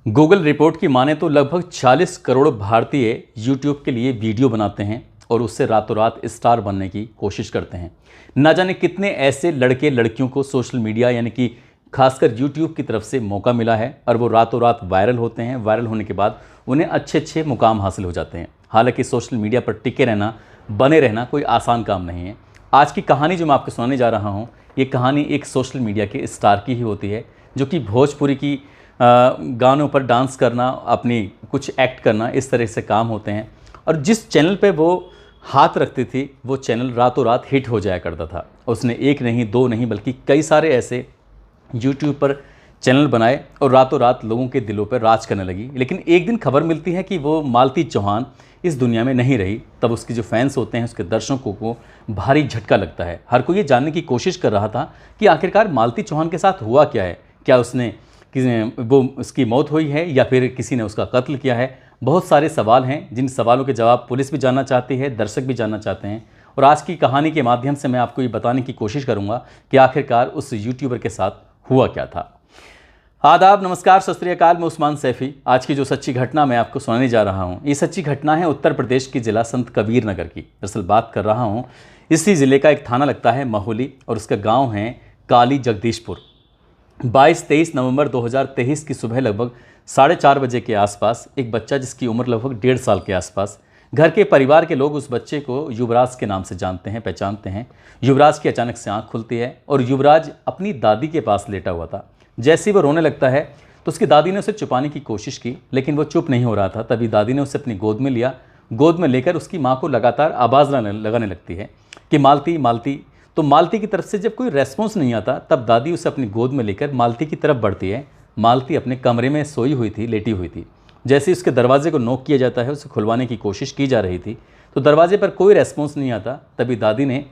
Google report की माने तो लगभग 40 करोड़ भारतीय यूट्यूब के लिए वीडियो बनाते हैं और उससे रातों रात स्टार बनने की कोशिश करते हैं। ना जाने कितने ऐसे लड़के लड़कियों को सोशल मीडिया यानी कि खासकर यूट्यूब की तरफ से मौका मिला है और वो रातों रात वायरल होते हैं। वायरल होने के बाद उन्हें अच्छे अच्छे मुकाम हासिल हो जाते हैं। हालांकि सोशल मीडिया पर टिके रहना, बने रहना कोई आसान काम नहीं है। आज की कहानी जो मैं आपको सुनाने जा रहा हूँ, ये कहानी एक सोशल मीडिया के स्टार की ही होती है, जो कि भोजपुरी की गानों पर डांस करना, अपनी कुछ एक्ट करना, इस तरह से काम होते हैं। और जिस चैनल पे वो हाथ रखती थी वो चैनल रातों रात हिट हो जाया करता था। उसने एक नहीं, दो नहीं, बल्कि कई सारे ऐसे यूट्यूब पर चैनल बनाए और रातों रात लोगों के दिलों पर राज करने लगी। लेकिन एक दिन खबर मिलती है कि वो मालती चौहान इस दुनिया में नहीं रही। तब उसके जो फैंस होते हैं, उसके दर्शकों को भारी झटका लगता है। हर कोई ये जानने की कोशिश कर रहा था कि आखिरकार मालती चौहान के साथ हुआ क्या है। क्या वो उसकी मौत हुई है या फिर किसी ने उसका कत्ल किया है। बहुत सारे सवाल हैं जिन सवालों के जवाब पुलिस भी जानना चाहती है, दर्शक भी जानना चाहते हैं। और आज की कहानी के माध्यम से मैं आपको ये बताने की कोशिश करूंगा कि आखिरकार उस यूट्यूबर के साथ हुआ क्या था। आदाब, नमस्कार, सत श्री अकाल। मैं उस्मान सैफी। आज की जो सच्ची घटना मैं आपको सुनाने जा रहा हूँ, ये सच्ची घटना है उत्तर प्रदेश के जिला संत कबीर नगर की। दरअसल बात कर रहा हूँ, इसी ज़िले का एक थाना लगता है महुली और उसका गांव है काली जगदीशपुर। 22-23 नवंबर 2023 की सुबह लगभग 4:30 बजे के आसपास एक बच्चा, जिसकी उम्र लगभग 1.5 साल के आसपास, घर के परिवार के लोग उस बच्चे को युवराज के नाम से जानते हैं, पहचानते हैं। युवराज की अचानक से आंख खुलती है और युवराज अपनी दादी के पास लेटा हुआ था। जैसे ही वो रोने लगता है तो उसकी दादी ने उसे छुपाने की कोशिश की, लेकिन वो चुप नहीं हो रहा था। तभी दादी ने उसे अपनी गोद में लिया। गोद में लेकर उसकी माँ को लगातार आवाज़ लगाने लगती है कि मालती मालती। तो मालती की तरफ से जब कोई रेस्पॉन्स नहीं आता, तब दादी उसे अपनी गोद में लेकर मालती की तरफ बढ़ती है। मालती अपने कमरे में सोई हुई थी, लेटी हुई थी। जैसे ही उसके दरवाजे को नॉक किया जाता है, उसे खुलवाने की कोशिश की जा रही थी, तो दरवाजे पर कोई रेस्पॉन्स नहीं आता। तभी दादी ने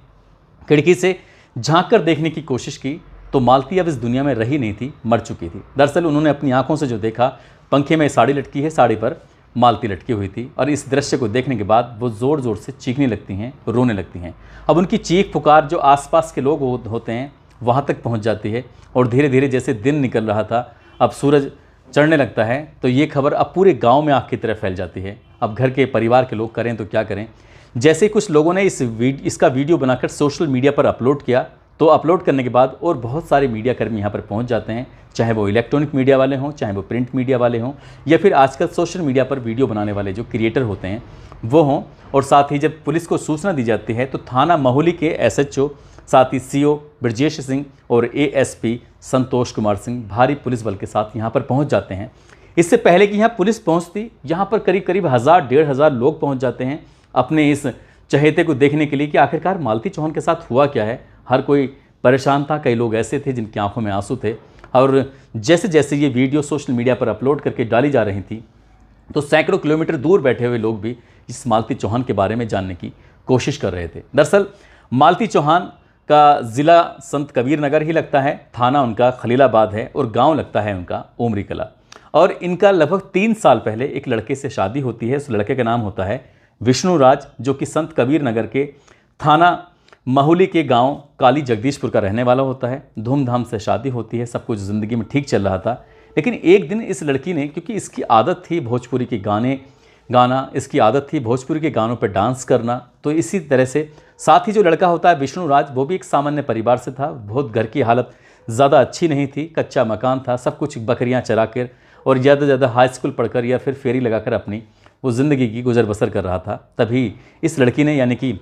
खिड़की से झांक कर देखने की कोशिश की तो मालती अब इस दुनिया में रही नहीं थी, मर चुकी थी। दरअसल उन्होंने अपनी आंखों से जो देखा, पंखे में साड़ी लटकी है, साड़ी पर मालती लटकी हुई थी। और इस दृश्य को देखने के बाद वो ज़ोर ज़ोर से चीखने लगती हैं, रोने लगती हैं। अब उनकी चीख पुकार जो आसपास के लोग होते हैं वहाँ तक पहुँच जाती है। और धीरे धीरे जैसे दिन निकल रहा था, अब सूरज चढ़ने लगता है, तो ये खबर अब पूरे गांव में आग की तरह फैल जाती है। अब घर के परिवार के लोग करें तो क्या करें। जैसे कुछ लोगों ने इसका वीडियो बनाकर सोशल मीडिया पर अपलोड किया, तो अपलोड करने के बाद और बहुत सारे मीडिया कर्मी यहाँ पर पहुँच जाते हैं, चाहे वो इलेक्ट्रॉनिक मीडिया वाले हों, चाहे वो प्रिंट मीडिया वाले हों, या फिर आजकल सोशल मीडिया पर वीडियो बनाने वाले जो क्रिएटर होते हैं वो हों। और साथ ही जब पुलिस को सूचना दी जाती है तो थाना महुली के SHO, साथ ही CO ब्रजेश सिंह और ASP संतोष कुमार सिंह भारी पुलिस बल के साथ यहाँ पर पहुँच जाते हैं। इससे पहले कि यहाँ पुलिस पहुँचती, यहाँ पर करीब करीब 1000-1500 लोग पहुँच जाते हैं अपने इस चहेते को देखने के लिए कि आखिरकार मालती चौहान के साथ हुआ क्या है। हर कोई परेशान था, कई लोग ऐसे थे जिनकी आंखों में आंसू थे। और जैसे जैसे ये वीडियो सोशल मीडिया पर अपलोड करके डाली जा रही थी, तो सैकड़ों किलोमीटर दूर बैठे हुए लोग भी इस मालती चौहान के बारे में जानने की कोशिश कर रहे थे। दरअसल मालती चौहान का ज़िला संत कबीर नगर ही लगता है, थाना उनका खलीलाबाद है और गांव लगता है उनका उमरी कला। और इनका लगभग 3 साल पहले एक लड़के से शादी होती है। उस लड़के का नाम होता है विष्णु राज, जो कि संत कबीर नगर के थाना महुली के गांव काली जगदीशपुर का रहने वाला होता है। धूमधाम से शादी होती है, सब कुछ ज़िंदगी में ठीक चल रहा था। लेकिन एक दिन इस लड़की ने, क्योंकि इसकी आदत थी भोजपुरी के गाने गाना, इसकी आदत थी भोजपुरी के गानों पर डांस करना, तो इसी तरह से साथ ही जो लड़का होता है विष्णु राज, वो भी एक सामान्य परिवार से था। बहुत घर की हालत ज़्यादा अच्छी नहीं थी, कच्चा मकान था, सब कुछ बकरियाँ चरा कर और ज़्यादा से ज़्यादा हाई स्कूल पढ़कर या फिर फेरी लगाकर अपनी वो ज़िंदगी की गुजर बसर कर रहा था। तभी इस लड़की ने, यानी कि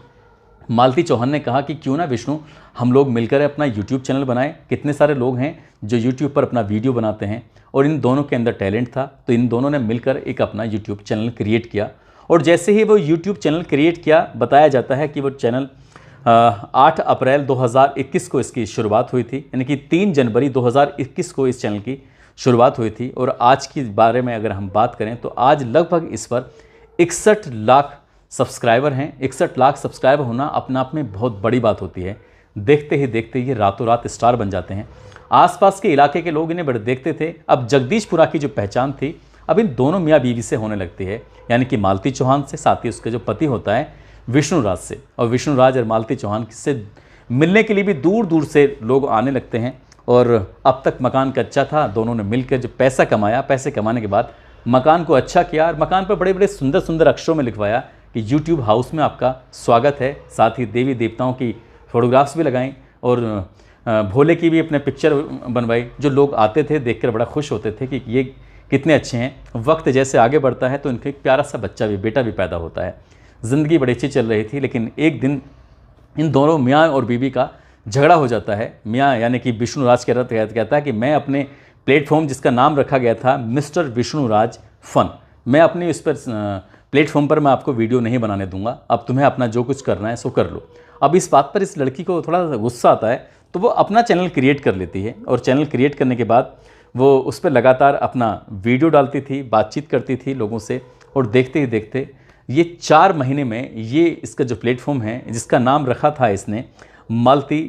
मालती चौहान ने कहा कि क्यों ना विष्णु, हम लोग मिलकर अपना YouTube चैनल बनाएं। कितने सारे लोग हैं जो YouTube पर अपना वीडियो बनाते हैं और इन दोनों के अंदर टैलेंट था, तो इन दोनों ने मिलकर एक अपना YouTube चैनल क्रिएट किया। और जैसे ही वो YouTube चैनल क्रिएट किया, बताया जाता है कि वो चैनल 8 अप्रैल 2021 को इसकी शुरुआत हुई थी, यानी कि 3 जनवरी 2021 को इस चैनल की शुरुआत हुई थी। और आज के बारे में अगर हम बात करें तो आज लगभग इस पर 61 लाख सब्सक्राइबर हैं। 61 लाख सब्सक्राइबर होना अपने आप में बहुत बड़ी बात होती है। देखते ही देखते ये रातों रात स्टार बन जाते हैं। आसपास के इलाके के लोग इन्हें बड़े देखते थे। अब जगदीशपुरा की जो पहचान थी अब इन दोनों मियाँ बीवी से होने लगती है, यानी कि मालती चौहान से, साथ ही उसका जो पति होता है विष्णु राज से। और विष्णु राज और मालती चौहान से मिलने के लिए भी दूर दूर से लोग आने लगते हैं और अब तक मकान कच्चा था। दोनों ने मिलकर जो पैसा कमाया, पैसे कमाने के बाद मकान को अच्छा किया और मकान पर बड़े बड़े सुंदर सुंदर अक्षरों में लिखवाया कि यूट्यूब हाउस में आपका स्वागत है। साथ ही देवी देवताओं की फोटोग्राफ्स भी लगाई और भोले की भी अपने पिक्चर बनवाई। जो लोग आते थे देखकर बड़ा खुश होते थे कि ये कितने अच्छे हैं। वक्त जैसे आगे बढ़ता है तो इनका एक प्यारा सा बच्चा भी, बेटा भी पैदा होता है। ज़िंदगी बड़ी अच्छी चल रही थी, लेकिन एक दिन इन दोनों मियाँ और बीवी का झगड़ा हो जाता है। मियाँ यानी कि विष्णुराज कहता है कि मैं अपने प्लेटफॉर्म जिसका नाम रखा गया था मिस्टर विष्णुराज फन, मैं अपनी उस पर प्लेटफॉर्म पर मैं आपको वीडियो नहीं बनाने दूंगा। अब तुम्हें अपना जो कुछ करना है सो कर लो। अब इस बात पर इस लड़की को थोड़ा गुस्सा आता है तो वो अपना चैनल क्रिएट कर लेती है और चैनल क्रिएट करने के बाद वो उस पर लगातार अपना वीडियो डालती थी, बातचीत करती थी लोगों से। और देखते ही देखते ये 4 महीने में ये इसका जो प्लेटफॉर्म है जिसका नाम रखा था इसने मालती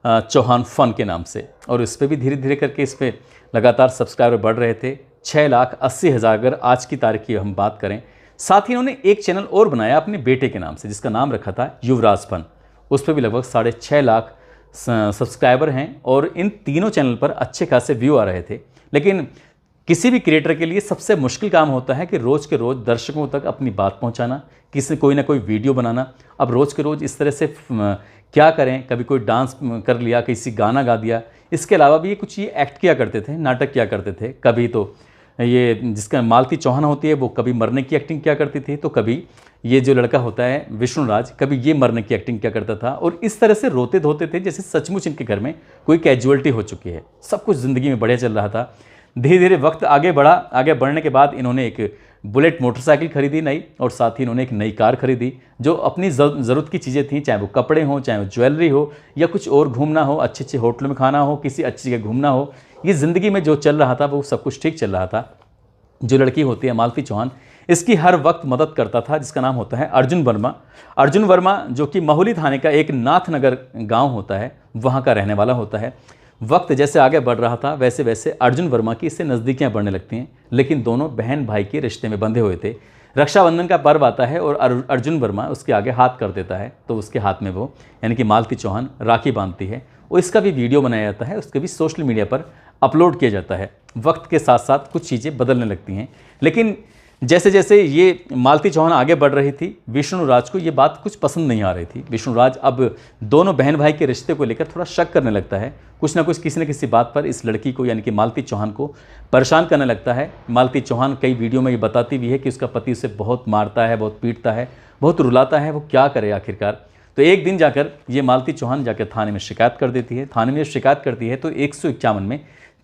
चौहान फ़न के नाम से, और इस पर भी धीरे धीरे करके इस पर लगातार सब्सक्राइबर बढ़ रहे थे। 6,80,000 अगर आज की तारीख की हम बात करें। साथ ही इन्होंने एक चैनल और बनाया अपने बेटे के नाम से जिसका नाम रखा था युवराज फन। उस पर भी लगभग 6.5 लाख सब्सक्राइबर हैं और इन तीनों चैनल पर अच्छे खासे व्यू आ रहे थे। लेकिन किसी भी क्रिएटर के लिए सबसे मुश्किल काम होता है कि रोज़ के रोज़ दर्शकों तक अपनी बात पहुंचाना, किसी कोई ना कोई वीडियो बनाना। अब रोज़ के रोज़ इस तरह से क्या करें, कभी कोई डांस कर लिया, किसी गाना गा दिया। इसके अलावा भी ये कुछ ये एक्ट किया करते थे, नाटक किया करते थे। कभी तो ये जिसका मालती चौहान होती है वो कभी मरने की एक्टिंग किया करती थी, तो कभी ये जो लड़का होता है विष्णुराज कभी ये मरने की एक्टिंग किया करता था। और इस तरह से रोते धोते थे जैसे सचमुच इनके घर में कोई कैजुअलिटी हो चुकी है। सब कुछ ज़िंदगी में बढ़िया चल रहा था। धीरे धीरे वक्त आगे बढ़ा। आगे बढ़ने के बाद इन्होंने एक बुलेट मोटरसाइकिल खरीदी नई, और साथ ही इन्होंने एक नई कार खरीदी। जो अपनी ज़रूरत की चीज़ें थी, चाहे वो कपड़े हों, चाहे वो ज्वेलरी हो, या कुछ और घूमना हो, अच्छे अच्छे होटलों में खाना हो, किसी अच्छी जगह घूमना हो, ये ज़िंदगी में जो चल रहा था वो सब कुछ ठीक चल रहा था। जो लड़की होती है मालती चौहान, इसकी हर वक्त मदद करता था, जिसका नाम होता है अर्जुन वर्मा। अर्जुन वर्मा जो कि महुली थाने का एक नाथनगर गांव होता है, वहां का रहने वाला होता है। वक्त जैसे आगे बढ़ रहा था वैसे वैसे अर्जुन वर्मा की इससे नज़दीकियां बढ़ने लगती हैं, लेकिन दोनों बहन भाई के रिश्ते में बंधे हुए थे। रक्षाबंधन का पर्व आता है और अर्जुन वर्मा उसके आगे हाथ कर देता है, तो उसके हाथ में वो यानी कि मालती चौहान राखी बांधती है और इसका भी वीडियो बनाया जाता है, उसके भी सोशल मीडिया पर अपलोड किया जाता है। वक्त के साथ साथ कुछ चीज़ें बदलने लगती हैं, लेकिन जैसे जैसे ये मालती चौहान आगे बढ़ रही थी, विष्णुराज को ये बात कुछ पसंद नहीं आ रही थी। विष्णुराज अब दोनों बहन भाई के रिश्ते को लेकर थोड़ा शक करने लगता है। कुछ ना कुछ किसी न किसी बात पर इस लड़की को यानी कि मालती चौहान को परेशान करने लगता है। मालती चौहान कई वीडियो में ये बताती भी है कि उसका पति उसे बहुत मारता है, बहुत पीटता है, बहुत रुलाता है, वो क्या करे आखिरकार। तो एक दिन जाकर ये मालती चौहान जाकर थाने में शिकायत कर देती है। थाने में शिकायत करती है तो 151 में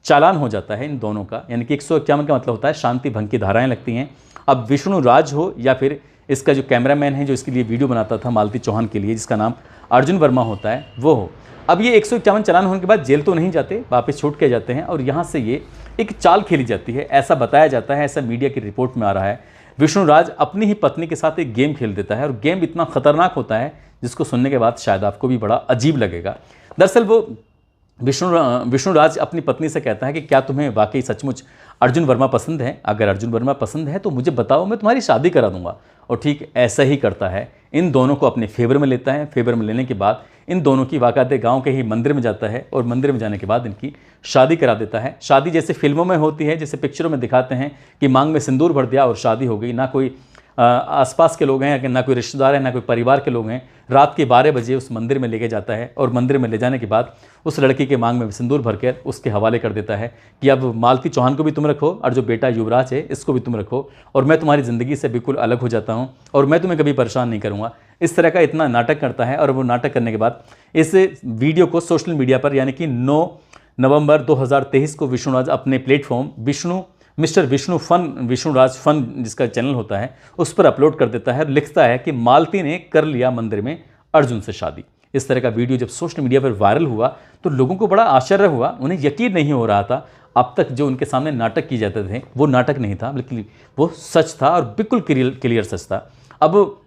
चालान हो जाता है इन दोनों का, यानी कि 151 का मतलब होता है शांति भंग की धाराएं लगती हैं। अब विष्णुराज हो या फिर इसका जो कैमरामैन है जो इसके लिए वीडियो बनाता था मालती चौहान के लिए, जिसका नाम अर्जुन वर्मा होता है, वो हो। अब ये 151 चालान होने के बाद जेल तो नहीं जाते, वापस छूट के जाते हैं और यहाँ से ये एक चाल खेली जाती है, ऐसा बताया जाता है, ऐसा मीडिया की रिपोर्ट में आ रहा है। विष्णुराज अपनी ही पत्नी के साथ एक गेम खेल देता है और गेम इतना खतरनाक होता है जिसको सुनने के बाद शायद आपको भी बड़ा अजीब लगेगा। दरअसल वो विष्णुराज अपनी पत्नी से कहता है कि क्या तुम्हें वाकई सचमुच अर्जुन वर्मा पसंद है? अगर अर्जुन वर्मा पसंद है तो मुझे बताओ, मैं तुम्हारी शादी करा दूंगा। और ठीक ऐसा ही करता है, इन दोनों को अपने फेवर में लेता है। फेवर में लेने के बाद इन दोनों की बाकायदे गांव के ही मंदिर में जाता है और मंदिर में जाने के बाद इनकी शादी करा देता है। शादी जैसे फिल्मों में होती है, जैसे पिक्चरों में दिखाते हैं कि मांग में सिंदूर भर दिया और शादी हो गई। ना कोई आसपास के लोग हैं, ना कोई रिश्तेदार है, ना कोई परिवार के लोग हैं। रात के 12 बजे उस मंदिर में लेके जाता है और मंदिर में ले जाने के बाद उस लड़की के मांग में सिंदूर भरकर उसके हवाले कर देता है कि अब मालती चौहान को भी तुम रखो और जो बेटा युवराज है इसको भी तुम रखो, और मैं तुम्हारी ज़िंदगी से बिल्कुल अलग हो जाता हूँ और मैं तुम्हें कभी परेशान नहीं करूँगा। इस तरह का इतना नाटक करता है और वो नाटक करने के बाद इस वीडियो को सोशल मीडिया पर यानी कि 9 नवंबर 2023 को विष्णुराज अपने प्लेटफॉर्म मिस्टर विष्णुराज फन जिसका चैनल होता है उस पर अपलोड कर देता है और लिखता है कि मालती ने कर लिया मंदिर में अर्जुन से शादी। इस तरह का वीडियो जब सोशल मीडिया पर वायरल हुआ तो लोगों को बड़ा आश्चर्य हुआ, उन्हें यकीन नहीं हो रहा था। अब तक जो उनके सामने नाटक किए जाते थे वो नाटक नहीं था, बल्कि वो सच था और बिल्कुल क्लियर सच था। अब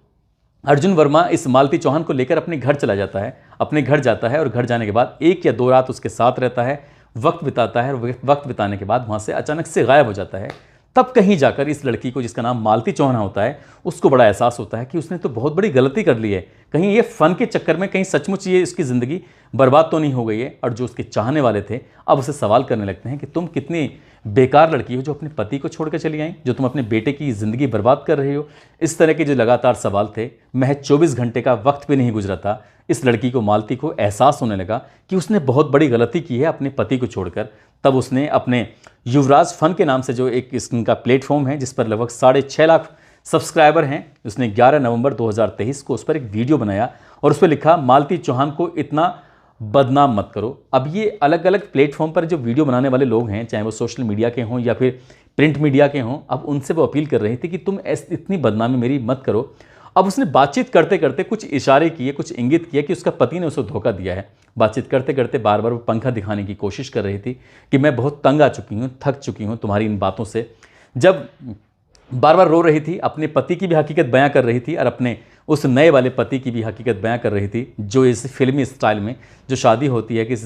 अर्जुन वर्मा इस मालती चौहान को लेकर अपने घर चला जाता है, अपने घर जाता है और घर जाने के बाद 1 या 2 रात उसके साथ रहता है, वक्त बिताता है और वक्त बिताने के बाद वहाँ से अचानक से गायब हो जाता है। तब कहीं जाकर इस लड़की को, जिसका नाम मालती चौहान होता है, उसको बड़ा एहसास होता है कि उसने तो बहुत बड़ी गलती कर ली है। कहीं ये फ़न के चक्कर में कहीं सचमुच ये इसकी ज़िंदगी बर्बाद तो नहीं हो गई है। और जो उसके चाहने वाले थे अब उसे सवाल करने लगते हैं कि तुम कितनी बेकार लड़की हो जो अपने पति को छोड़कर चली आई, जो तुम अपने बेटे की ज़िंदगी बर्बाद कर रही हो। इस तरह के जो लगातार सवाल थे, महज 24 घंटे का वक्त भी नहीं गुजरा था, इस लड़की को, मालती को, एहसास होने लगा कि उसने बहुत बड़ी गलती की है अपने पति को छोड़कर। तब उसने अपने युवराज फन के नाम से जो एक इनका प्लेटफॉर्म है जिस पर लगभग 6.5 लाख सब्सक्राइबर हैं, उसने 11 नवंबर 2023 को उस पर एक वीडियो बनाया और उस पर लिखा, मालती चौहान को इतना बदनाम मत करो। अब ये अलग अलग प्लेटफॉर्म पर जो वीडियो बनाने वाले लोग हैं, चाहे वो सोशल मीडिया के हों या फिर प्रिंट मीडिया के हों, अब उनसे वो अपील कर रही थी कि तुम इतनी बदनामी मेरी मत करो। अब उसने बातचीत करते करते कुछ इशारे किए, कुछ इंगित किया कि उसका पति ने उसे धोखा दिया है। बातचीत करते करते बार बार वो पंखा दिखाने की कोशिश कर रही थी कि मैं बहुत तंग आ चुकी हूँ, थक चुकी हूँ तुम्हारी इन बातों से। जब बार बार रो रही थी, अपने पति की भी हकीकत बयां कर रही थी और अपने उस नए वाले पति की भी हकीकत बयां कर रही थी, जो इस फिल्मी स्टाइल में जो शादी होती है कि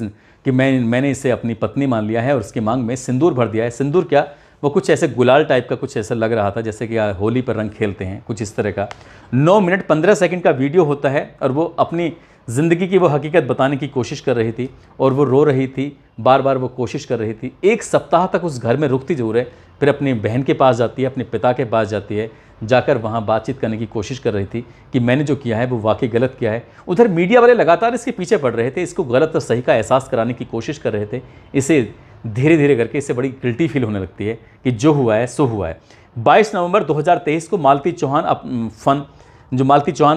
मैंने इसे अपनी पत्नी मान लिया है और उसकी मांग में सिंदूर भर दिया है। सिंदूर क्या, वो कुछ ऐसे गुलाल टाइप का कुछ ऐसा लग रहा था जैसे कि होली पर रंग खेलते हैं, कुछ इस तरह का। 9 मिनट 15 सेकंड का वीडियो होता है और वो अपनी ज़िंदगी की वो हकीकत बताने की कोशिश कर रही थी और वो रो रही थी, बार बार वो कोशिश कर रही थी। 1 सप्ताह तक उस घर में रुकती जरूर है, फिर अपनी बहन के पास जाती है, अपने पिता के पास जाती है, जाकर वहाँ बातचीत करने की कोशिश कर रही थी कि मैंने जो किया है वो वाकई गलत किया है। उधर मीडिया वाले लगातार इसके पीछे पड़ रहे थे, इसको गलत और सही का एहसास कराने की कोशिश कर रहे थे। इसे धीरे धीरे करके इससे बड़ी गिल्टी फील होने लगती है कि जो हुआ है सो हुआ है। 22 नवंबर 2023 को मालती चौहान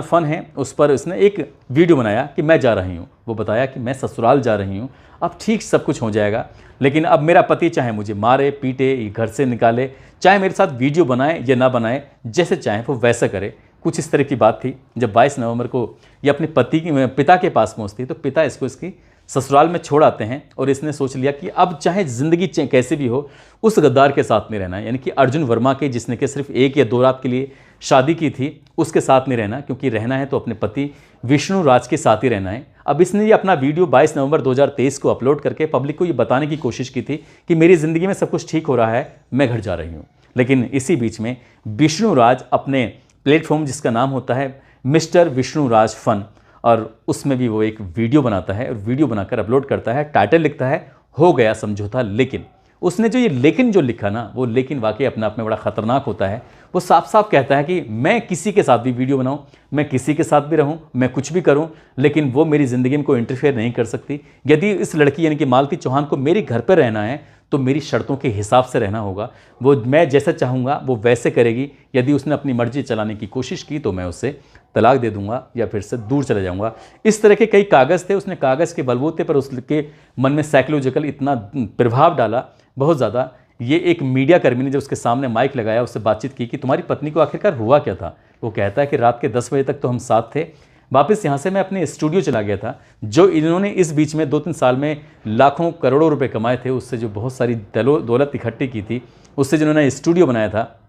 फन है, उस पर उसने एक वीडियो बनाया कि मैं जा रही हूँ। वो बताया कि मैं ससुराल जा रही हूँ, अब ठीक सब कुछ हो जाएगा, लेकिन अब मेरा पति चाहे मुझे मारे पीटे, घर से निकाले, चाहे मेरे साथ वीडियो बनाए या ना बनाए, जैसे चाहे वो वैसा करे। कुछ इस तरह की बात थी। जब 22 नवंबर को ये अपने पिता के पास पहुँचती तो पिता इसकी ससुराल में छोड़ आते हैं और इसने सोच लिया कि अब चाहे ज़िंदगी कैसे भी हो, उस गद्दार के साथ नहीं रहना है, यानी कि अर्जुन वर्मा के, जिसने कि सिर्फ 1 या 2 रात के लिए शादी की थी, उसके साथ नहीं रहना, क्योंकि रहना है तो अपने पति विष्णु राज के साथ ही रहना है। अब इसने ये अपना वीडियो 22 नवंबर 2023 को अपलोड करके पब्लिक को ये बताने की कोशिश की थी कि मेरी ज़िंदगी में सब कुछ ठीक हो रहा है, मैं घर जा रही हूँ। लेकिन इसी बीच में विष्णु राज अपने प्लेटफॉर्म, जिसका नाम होता है मिस्टर विष्णु राज फन, और उसमें भी वो एक वीडियो बनाता है और वीडियो बनाकर अपलोड करता है। टाइटल लिखता है, हो गया समझौता लेकिन। उसने जो ये लेकिन जो लिखा ना, वो लेकिन वाकई अपने आप में बड़ा ख़तरनाक होता है। वो साफ साफ कहता है कि मैं किसी के साथ भी वीडियो बनाऊं, मैं किसी के साथ भी रहूं, मैं कुछ भी करूं, लेकिन वो मेरी ज़िंदगी में कोई इंटरफेयर नहीं कर सकती। यदि इस लड़की यानी कि मालती चौहान को मेरे घर पर रहना है तो मेरी शर्तों के हिसाब से रहना होगा। वो मैं जैसा चाहूँगा वो वैसे करेगी। यदि उसने अपनी मर्जी चलाने की कोशिश की तो मैं उसे तलाक दे दूंगा या फिर से दूर चले जाऊंगा। इस तरह के कई कागज़ थे। उसने कागज़ के बलबूते पर उसके मन में साइकोलॉजिकल इतना प्रभाव डाला, बहुत ज़्यादा। ये एक मीडिया कर्मी ने जब उसके सामने माइक लगाया, उससे बातचीत की कि तुम्हारी पत्नी को आखिरकार हुआ क्या था। वो कहता है कि रात के 10 बजे तक तो हम साथ थे, वापस यहाँ से मैं अपने स्टूडियो चला गया था। जो इन्होंने इस बीच में 2-3 साल में लाखों करोड़ों रुपए कमाए थे, उससे जो बहुत सारी दौलत इकट्ठी की थी, उससे जिन्होंने स्टूडियो बनाया था।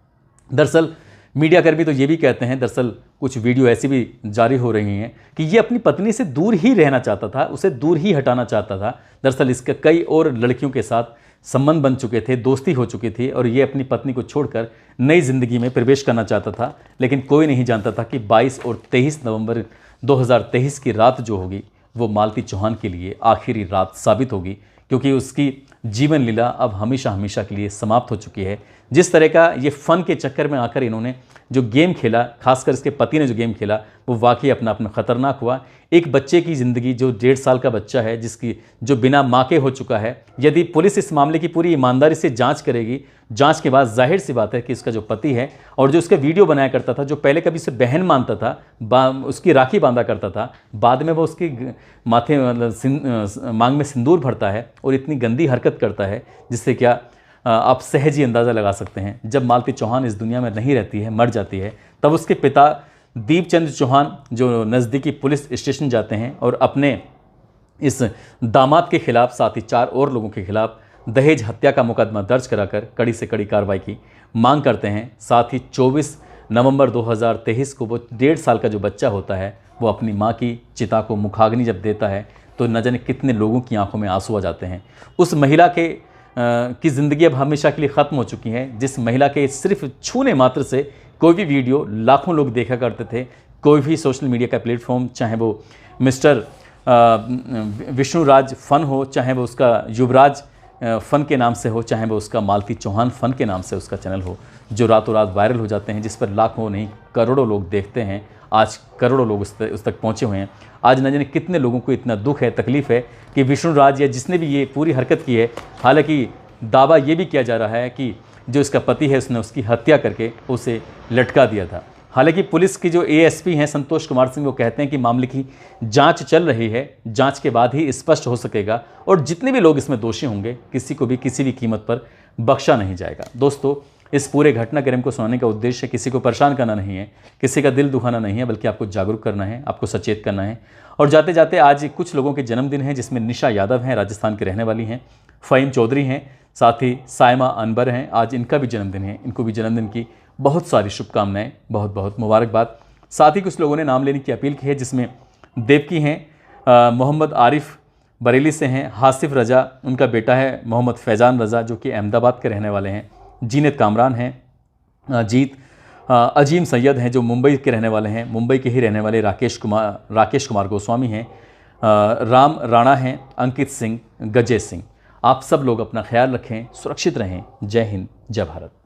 दरअसल मीडिया कर्मी तो ये भी कहते हैं, दरअसल कुछ वीडियो ऐसी भी जारी हो रही हैं कि ये अपनी पत्नी से दूर ही रहना चाहता था, उसे दूर ही हटाना चाहता था। दरअसल इसके कई और लड़कियों के साथ संबंध बन चुके थे, दोस्ती हो चुकी थी और ये अपनी पत्नी को छोड़कर नई ज़िंदगी में प्रवेश करना चाहता था। लेकिन कोई नहीं जानता था कि 22 और 23 नवंबर 2023 की रात जो होगी वो मालती चौहान के लिए आखिरी रात साबित होगी, क्योंकि उसकी जीवन लीला अब हमेशा हमेशा के लिए समाप्त हो चुकी है। जिस तरह का ये फ़न के चक्कर में आकर इन्होंने जो गेम खेला, खासकर इसके पति ने जो गेम खेला, वो वाकई अपना अपना ख़तरनाक हुआ। एक बच्चे की ज़िंदगी, जो 1.5 साल का बच्चा है, जो बिना माँ के हो चुका है, यदि पुलिस इस मामले की पूरी ईमानदारी से जांच करेगी, जांच के बाद जाहिर सी बात है कि इसका जो पति है और जो उसका वीडियो बनाया करता था, जो पहले कभी उसे बहन मानता था, उसकी राखी बांधा करता था, बाद में वो उसकी माथे मांग में सिंदूर भरता है और इतनी गंदी हरकत करता है जिससे क्या आप सहज ही अंदाज़ा लगा सकते हैं। जब मालती चौहान इस दुनिया में नहीं रहती है, मर जाती है, तब उसके पिता दीपचंद चौहान जो नज़दीकी पुलिस स्टेशन जाते हैं और अपने इस दामाद के खिलाफ, साथ ही 4 और लोगों के खिलाफ दहेज हत्या का मुकदमा दर्ज कराकर कड़ी से कड़ी कार्रवाई की मांग करते हैं। साथ ही 24 नवंबर 2023 को वो 1.5 साल का जो बच्चा होता है, वो अपनी माँ की चिता को मुखाग्नि जब देता है तो न जाने कितने लोगों की आंखों में आंसू आ जाते हैं। उस महिला के की ज़िंदगी अब हमेशा के लिए ख़त्म हो चुकी है। जिस महिला के सिर्फ छूने मात्र से कोई भी वीडियो लाखों लोग देखा करते थे, कोई भी सोशल मीडिया का प्लेटफॉर्म, चाहे वो मिस्टर विष्णुराज फन हो, चाहे वो उसका युवराज फ़न के नाम से हो, चाहे वो उसका मालती चौहान फ़न के नाम से उसका चैनल हो, जो रातों रात वायरल हो जाते हैं, जिस पर लाखों नहीं करोड़ों लोग देखते हैं। आज करोड़ों लोग उस तक पहुँचे हुए हैं। आज न जाने कितने लोगों को इतना दुख है, तकलीफ़ है कि विष्णुराज या जिसने भी ये पूरी हरकत की है, हालांकि दावा ये भी किया जा रहा है कि जो इसका पति है उसने उसकी हत्या करके उसे लटका दिया था। हालांकि पुलिस की जो एएसपी हैं संतोष कुमार सिंह, वो कहते हैं कि मामले की जांच चल रही है, जांच के बाद ही स्पष्ट हो सकेगा और जितने भी लोग इसमें दोषी होंगे किसी को भी किसी भी कीमत पर बख्शा नहीं जाएगा। दोस्तों, इस पूरे घटनाक्रम को सुनाने का उद्देश्य किसी को परेशान करना नहीं है, किसी का दिल दुखाना नहीं है, बल्कि आपको जागरूक करना है, आपको सचेत करना है। और जाते जाते आज कुछ लोगों के जन्मदिन हैं, जिसमें निशा यादव हैं, राजस्थान के रहने वाली हैं, फ़हीम चौधरी हैं, साथ ही साइमा अनवर हैं, आज इनका भी जन्मदिन है। इनको भी जन्मदिन की बहुत सारी शुभकामनाएं, बहुत बहुत मुबारकबाद। साथ ही कुछ लोगों ने नाम लेने की अपील की है, जिसमें देवकी हैं, मोहम्मद आरिफ बरेली से हैं, हासिफ रजा उनका बेटा है, मोहम्मद फैज़ान रज़ा जो कि अहमदाबाद के रहने वाले हैं, जीनत कामरान हैं, जीत अजीम सैयद हैं जो मुंबई के रहने वाले हैं, मुंबई के ही रहने वाले राकेश कुमार गोस्वामी हैं, राम राणा हैं, अंकित सिंह, गजेश सिंह। आप सब लोग अपना ख्याल रखें, सुरक्षित रहें। जय हिंद, जय भारत।